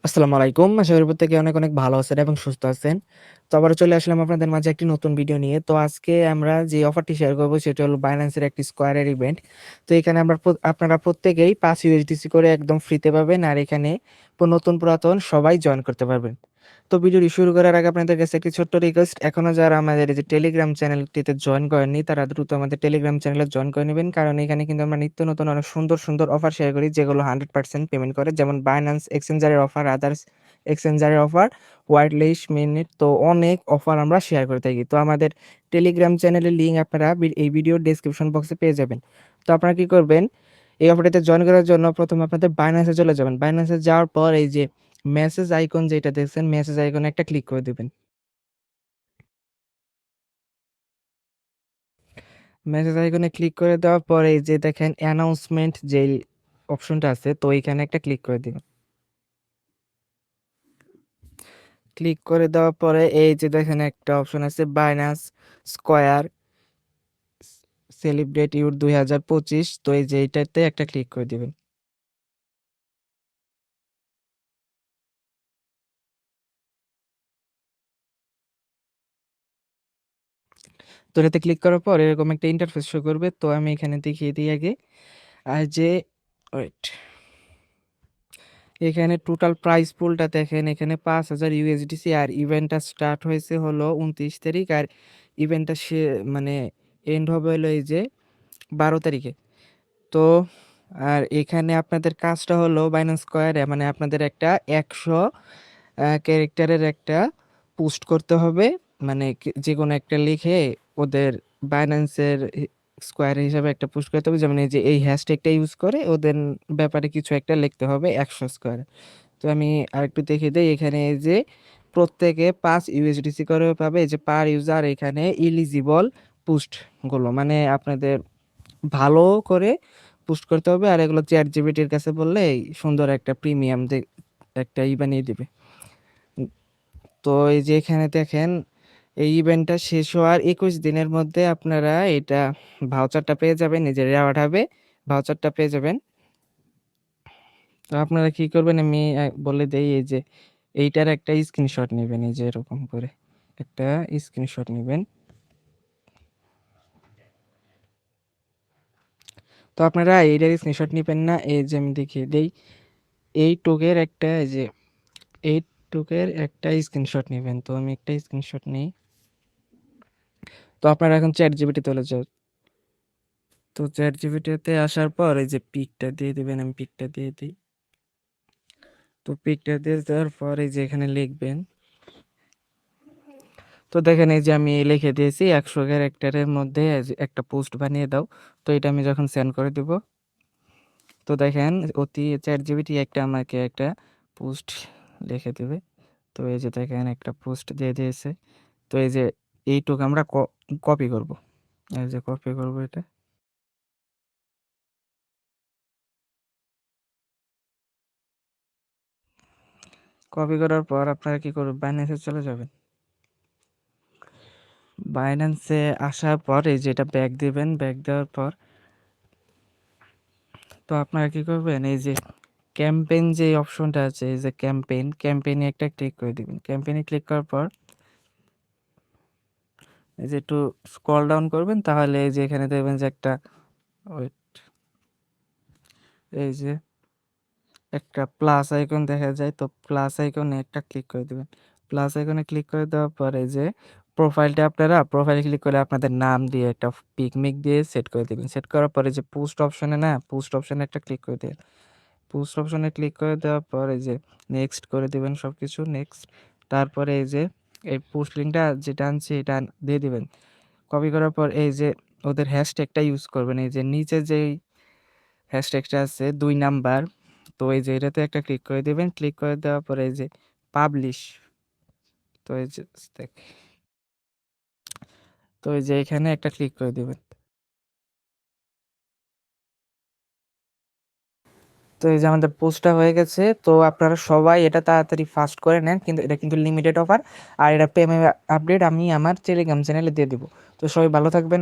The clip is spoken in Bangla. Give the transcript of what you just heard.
আসসালামু আলাইকুম। আশা করি প্রত্যেকে অনেক ভালো আছেন এবং সুস্থ আছেন। তো আবারও চলে আসলাম আপনাদের মাঝে একটি নতুন ভিডিও নিয়ে। তো আজকে আমরা যে অফারটি শেয়ার করব সেটা হলো Binance এর একটি Square এর ইভেন্ট। তো এখানে আপনারা প্রত্যেকেই ৫ USDC করে একদম ফ্রিতে পাবেন। আর এখানে নতুন পুরাতন সবাই জয়েন করতে পারবেন। তো ভিডিওটি শুরু করার আগে আপনাদের কাছে একটি ছোট্ট রিকোয়েস্ট, এখনো যারা আমাদের এই যে টেলিগ্রাম চ্যানেলটিতে জয়েন করেননি তারা দ্রুত আমাদের টেলিগ্রাম চ্যানেলে জয়েন করে নেবেন। কারণ এখানে কিন্তু আমরা নিত্য নতুন অনেক সুন্দর অফার শেয়ার করি যেগুলো 100% পেমেন্ট করে। যেমন Binance এক্সচেঞ্জারের অফার, আদার্স এক্সচেঞ্জারের অফার, হোয়াইট মিনিট, তো অনেক অফার আমরা শেয়ার করে থাকি। তো আমাদের টেলিগ্রাম চ্যানেলের লিঙ্ক আপনারা এই ভিডিওর ডেসক্রিপশন বক্সে পেয়ে যাবেন। তো আপনারা কি করবেন, এই অফারটিতে জয়েন করার জন্য প্রথমে আপনাদের Binance এ চলে যাবেন। Binance এ যাওয়ার পর এই যে মেসেজ আইকন যেটা দেখছেন, মেসেজ আইকনে একটা ক্লিক করে দিবেন। মেসেজ আইকনে ক্লিক করে দেওয়ার পরে এই যে দেখেন অ্যানাউন্সমেন্ট যেই অপশনটা আছে, তো এইখানে একটা ক্লিক করে দিবেন। ক্লিক করে দেওয়ার পরে এই যে দেখেন একটা অপশন আছে Binance Square সেলিব্রেট ইউর 2025, তো এই যে এইটাতে একটা ক্লিক করে দিবেন। তো এটাতে ক্লিক করার পর এরকম একটা ইন্টারফেস শো করবে। তো আমি এখানে দেখিয়ে দিই আগে। আর যে ওয়েট, এখানে টোটাল প্রাইস পুলটা দেখেন, এখানে ৫,০০০ ইউএসডিসি। আর ইভেন্টটা স্টার্ট হয়েছে হলো ২৯ তারিখ, আর ইভেন্টটা মানে এন্ড হবে হলো এই যে ১২ তারিখে। তো আর এখানে আপনাদের কাজটা হলো বাইন্যান্স স্কয়ারে মানে আপনাদের একটা ১০০ ক্যারেক্টারের একটা পোস্ট করতে হবে। মানে যে কোনো একটা লিখে ওদের বাইন্যান্সের স্কয়ার হিসাবে একটা পোস্ট করতে হবে। যেমন এই যে এই হ্যাশট্যাগটা ইউজ করে ওদের ব্যাপারে কিছু একটা লিখতে হবে ১০০ স্কয়ারে। তো আমি আরেকটু দেখিয়ে দেই, এখানে এই যে প্রত্যেকে ৫ ইউএসডিসি করে পাবে। এই যে পার ইউজার এখানে ইলিজিবল পোস্টগুলো মানে আপনাদের ভালো করে পোস্ট করতে হবে। আর এগুলো চ্যাট জিপিটির কাছে বললে সুন্দর একটা প্রিমিয়াম একটা বানিয়ে দিবে। তো এই যে এখানে দেখেন এই ইভেন্টটা শেষ হওয়ার ২১ দিনের মধ্যে আপনারা এটা ভাউচারটা পেয়ে যাবেন। এই যে রেওয়ার্ড হবে, ভাউচারটা পেয়ে যাবেন। তো আপনারা কি করবেন আমি বলে দেই, এই যে এইটার একটা স্ক্রিনশট নেবেন। এই যে এরকম করে একটা স্ক্রিনশট নেবেন। তো আপনারা এইটার স্ক্রিনশট নেবেন না, এই যে আমি দেখিয়ে দেই, এই টোকের একটা এই যে এই টোকের একটা স্ক্রিনশট নেবেন। তো আমি একটা স্ক্রিনশট নিই। তো আপনারা এখন চ্যাট জিপিটি চলে যাও। তো চ্যাট জিপিটিতে আসার পর এই যে পিকটা দিয়ে দিবেন, আমি পিকটা দিয়ে দিই। তো পিকটা দিয়ে দেওয়ার পর এই যে এখানে লিখবেন। তো দেখেন এই যে আমি লিখে দিয়েছি ১০০ ক্যারেক্টারের মধ্যে একটা পোস্ট বানিয়ে দাও। তো এটা আমি যখন সেন্ড করে দিব, তো দেখেন চ্যাট জিপিটি একটা আমাকে একটা পোস্ট লিখে দেবে। তো এই যে দেখেন একটা পোস্ট দিয়ে দিয়েছে। তো এই যে এইটুকু আমরা কপি করব, এই যে কপি করব এটা। কপি করার পর আপনারা কি করবেন, বাইন্যান্সে চলে যাবেন। বাইন্যান্সে আসার পর এই যে এটা ব্যাক দিবেন। ব্যাক দেওয়ার পর তো আপনারা কি করবেন, এই যে ক্যাম্পেইন যে অপশনটা আছে, এই যে ক্যাম্পেইনে একটা ক্লিক করে দিবেন। ক্যাম্পেইনে ক্লিক করার পর এই যে একটু স্ক্রল ডাউন করবেন, তাহলে এই যে এখানে দেখবেন যে একটা ওয়েট, এই যে একটা প্লাস আইকন দেখা যায়। তো প্লাস আইকনে একটা ক্লিক করে দিবেন। প্লাস আইকনে ক্লিক করে দেওয়ার পরে যে প্রোফাইলটা আপনারা প্রোফাইলে ক্লিক করে আপনাদের নাম দিয়ে একটা পিকমিক দিয়ে সেট করে দিবেন। সেট করার পরে যে পোস্ট অপশনে পোস্ট অপশনে একটা ক্লিক করে দিবেন। পোস্ট অপশনে ক্লিক করে দেওয়ার পর এই যে নেক্সট করে দিবেন সবকিছু নেক্সট। তারপরে এই যে এই পোস্ট লিঙ্কটা যেটা আনছি এটা দিয়ে দিবেন। কপি করার পর এই যে ওদের হ্যাশট্যাগটা ইউজ করবেন। এই যে নিচে যেই হ্যাশট্যাগটা আছে ২ নাম্বার, তো এই যে এটাতে একটা ক্লিক করে দিবেন। ক্লিক করে দেওয়ার পরে এই যে পাবলিশ, তো এই যে তো এই যে এখানে একটা ক্লিক করে দিবেন। তো এই যে আমাদের পোস্টটা হয়ে গেছে। তো আপনারা সবাই এটা তাড়াতাড়ি ফাস্ট করে নেন, কিন্তু এটা কিন্তু লিমিটেড অফার। আর এটা পেমেন্ট আপডেট আমি আমার টেলিগ্রাম চ্যানেলে দিয়ে দিব। তো সবাই ভালো থাকবেন।